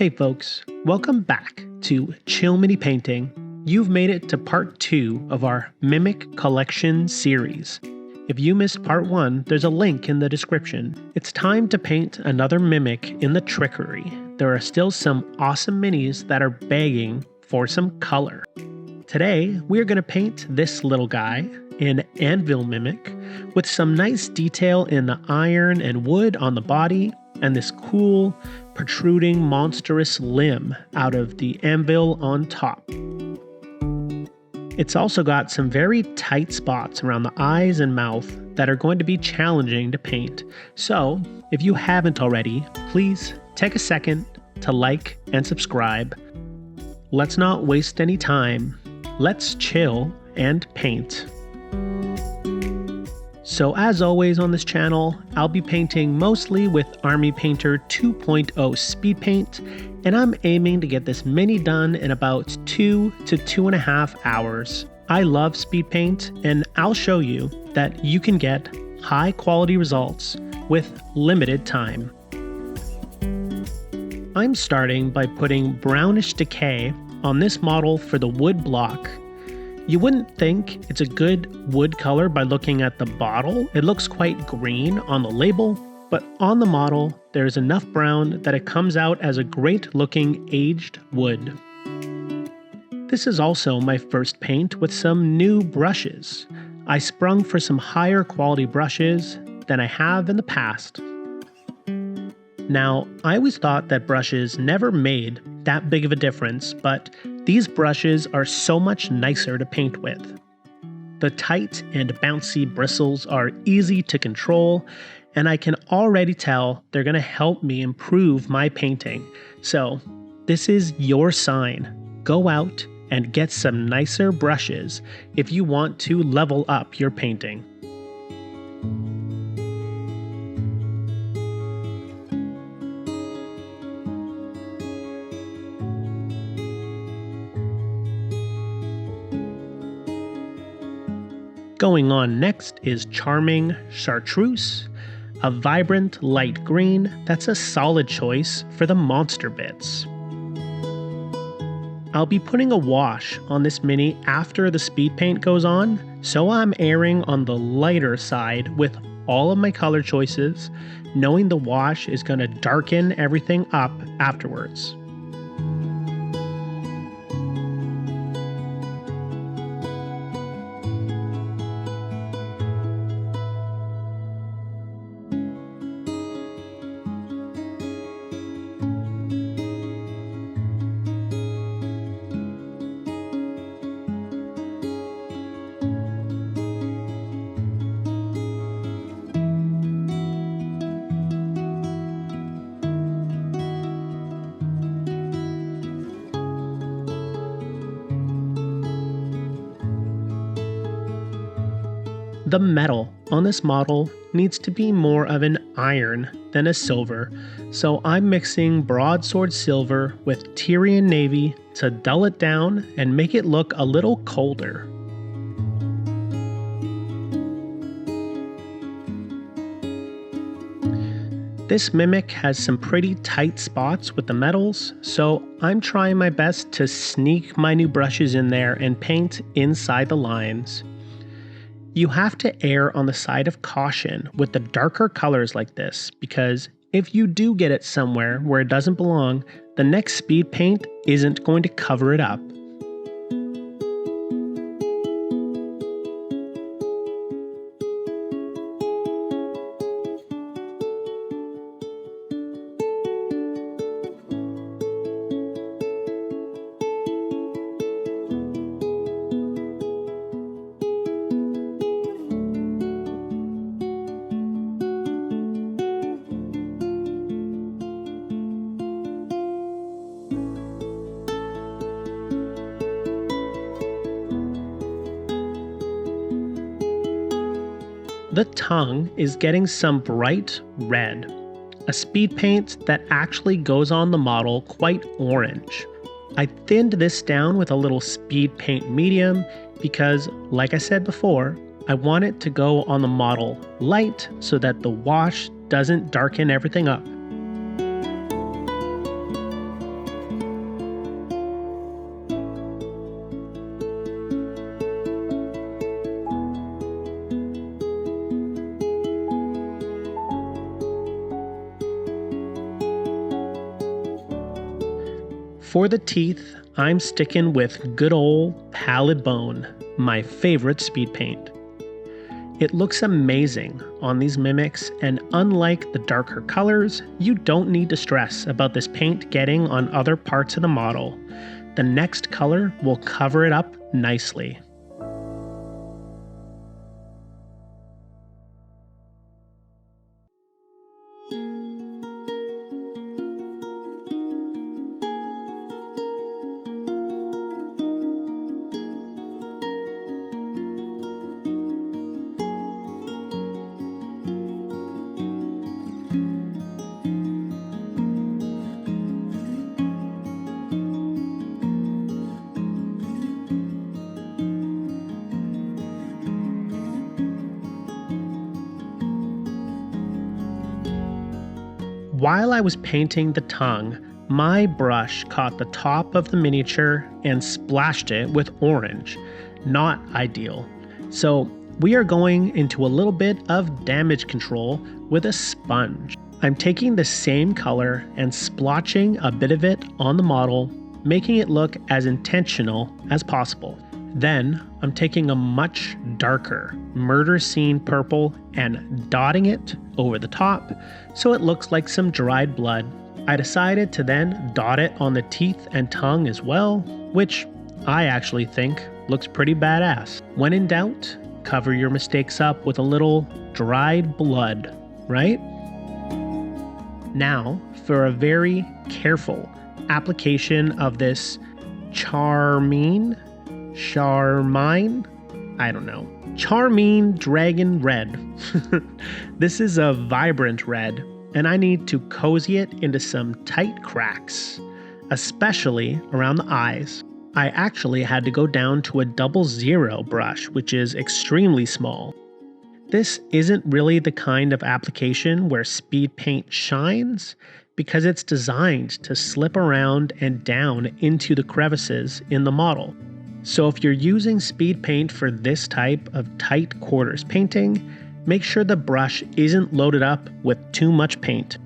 Hey folks, welcome back to Chill Mini Painting. You've made it to part 2 of our Mimic Collection series. If you missed part 1, there's a link in the description. It's time to paint another Mimic in the Trickery. There are still some awesome minis that are begging for some color. Today, we're going to paint this little guy in Anvil Mimic with some nice detail in the iron and wood on the body and this cool, protruding, monstrous limb out of the anvil on top. It's also got some very tight spots around the eyes and mouth that are going to be challenging to paint. So, if you haven't already, please take a second to like and subscribe. Let's not waste any time. Let's chill and paint. So as always on this channel, I'll be painting mostly with Army Painter 2.0 Speed Paint, and I'm aiming to get this mini done in about 2 to 2.5 hours. I love Speed Paint, and I'll show you that you can get high quality results with limited time. I'm starting by putting Brownish Decay on this model for the wood block. You wouldn't think it's a good wood color by looking at the bottle. It looks quite green on the label, but on the model, there's enough brown that it comes out as a great looking aged wood. This is also my first paint with some new brushes. I sprung for some higher quality brushes than I have in the past. Now, I always thought that brushes never made that big of a difference, but these brushes are so much nicer to paint with. The tight and bouncy bristles are easy to control, and I can already tell they're going to help me improve my painting. So, this is your sign. Go out and get some nicer brushes if you want to level up your painting. Going on next is Charming Charteuse, a vibrant light green that's a solid choice for the monster bits. I'll be putting a wash on this mini after the speed paint goes on, so I'm erring on the lighter side with all of my color choices, knowing the wash is going to darken everything up afterwards. The metal on this model needs to be more of an iron than a silver, so I'm mixing Broadsword silver with Tyrian navy to dull it down and make it look a little colder. This Mimic has some pretty tight spots with the metals, so I'm trying my best to sneak my new brushes in there and paint inside the lines. You have to err on the side of caution with the darker colors like this, because if you do get it somewhere where it doesn't belong, the next speed paint isn't going to cover it up. The tongue is getting some bright red, a speed paint that actually goes on the model quite orange. I thinned this down with a little speed paint medium because, like I said before, I want it to go on the model light so that the wash doesn't darken everything up. For the teeth, I'm sticking with good old Pallid Bone, my favorite speed paint. It looks amazing on these mimics, and unlike the darker colors, you don't need to stress about this paint getting on other parts of the model. The next color will cover it up nicely. While I was painting the tongue, my brush caught the top of the miniature and splashed it with orange. Not ideal. So we are going into a little bit of damage control with a sponge. I'm taking the same color and splotching a bit of it on the model, making it look as intentional as possible. Then I'm taking a much darker murder scene purple and dotting it over the top so it looks like some dried blood. I decided to then dot it on the teeth and tongue as well, which I actually think looks pretty badass. When in doubt, cover your mistakes up with a little dried blood, right? Now for a very careful application of this Carmine Dragon red. This is a vibrant red, and I need to cozy it into some tight cracks, especially around the eyes. I actually had to go down to a 00 brush, which is extremely small. This isn't really the kind of application where speed paint shines, because it's designed to slip around and down into the crevices in the model. So if you're using speed paint for this type of tight quarters painting, make sure the brush isn't loaded up with too much paint.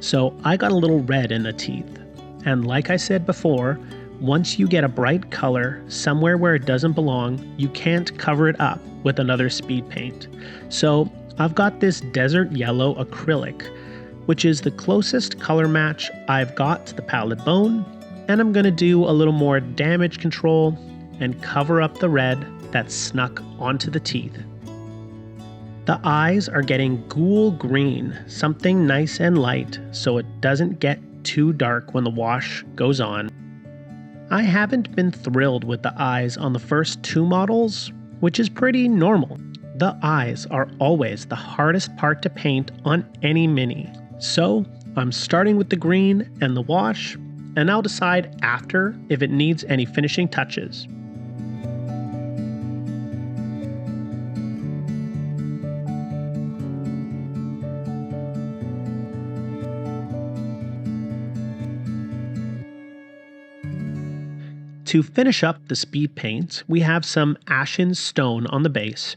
So I got a little red in the teeth, and like I said before, once you get a bright color somewhere where it doesn't belong, you can't cover it up with another speed paint. So I've got this desert yellow acrylic, which is the closest color match I've got to the Pallid Bone, and I'm going to do a little more damage control and cover up the red that snuck onto the teeth. The eyes are getting Ghoul Green, something nice and light so it doesn't get too dark when the wash goes on. I haven't been thrilled with the eyes on the first two models, which is pretty normal. The eyes are always the hardest part to paint on any mini. So I'm starting with the green and the wash, and I'll decide after if it needs any finishing touches. To finish up the speed paints, we have some Ashen Stone on the base.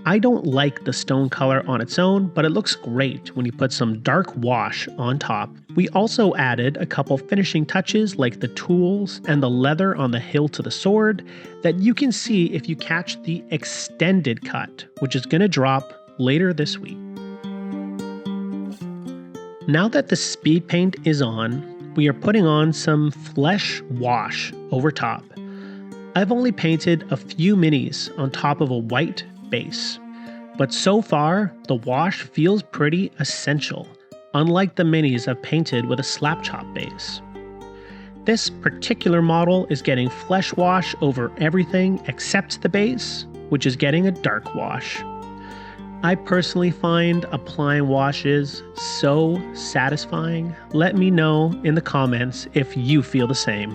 I don't like the stone color on its own, but it looks great when you put some dark wash on top. We also added a couple finishing touches like the tools and the leather on the hilt of the sword that you can see if you catch the extended cut, which is going to drop later this week. Now that the speed paint is on, we are putting on some flesh wash over top. I've only painted a few minis on top of a white base, but so far the wash feels pretty essential, unlike the minis I've painted with a slap chop base. This particular model is getting flesh wash over everything except the base, which is getting a dark wash. I personally find applying washes so satisfying. Let me know in the comments if you feel the same.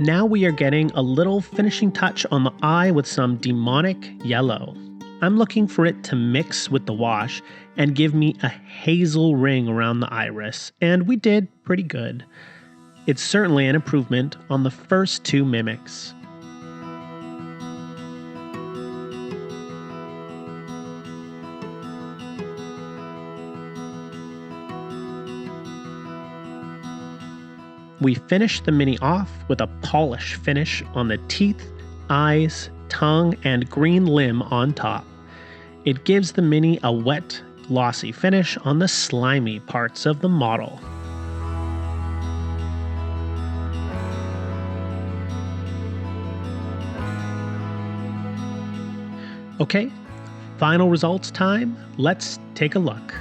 Now we are getting a little finishing touch on the eye with some demonic yellow. I'm looking for it to mix with the wash and give me a hazel ring around the iris, and we did pretty good. It's certainly an improvement on the first two mimics. We finish the mini off with a polish finish on the teeth, eyes, tongue, and green limb on top. It gives the mini a wet, glossy finish on the slimy parts of the model. Okay, final results time. Let's take a look.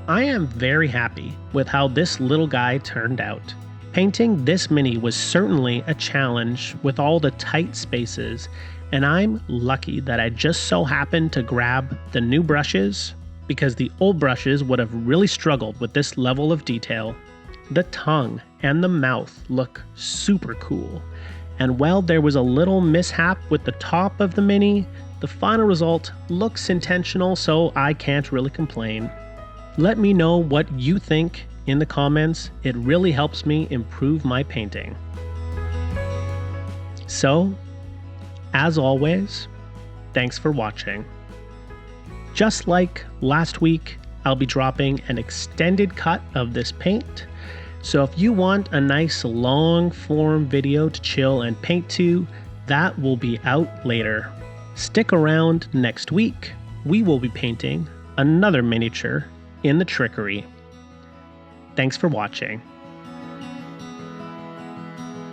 I am very happy with how this little guy turned out. Painting this mini was certainly a challenge with all the tight spaces, and I'm lucky that I just so happened to grab the new brushes because the old brushes would have really struggled with this level of detail. The tongue and the mouth look super cool, and while there was a little mishap with the top of the mini, the final result looks intentional, so I can't really complain. Let me know what you think in the comments. It really helps me improve my painting. So, as always, thanks for watching. Just like last week, I'll be dropping an extended cut of this paint. So if you want a nice long form video to chill and paint to, that will be out later. Stick around next week. We will be painting another miniature in the trickery. Thanks for watching.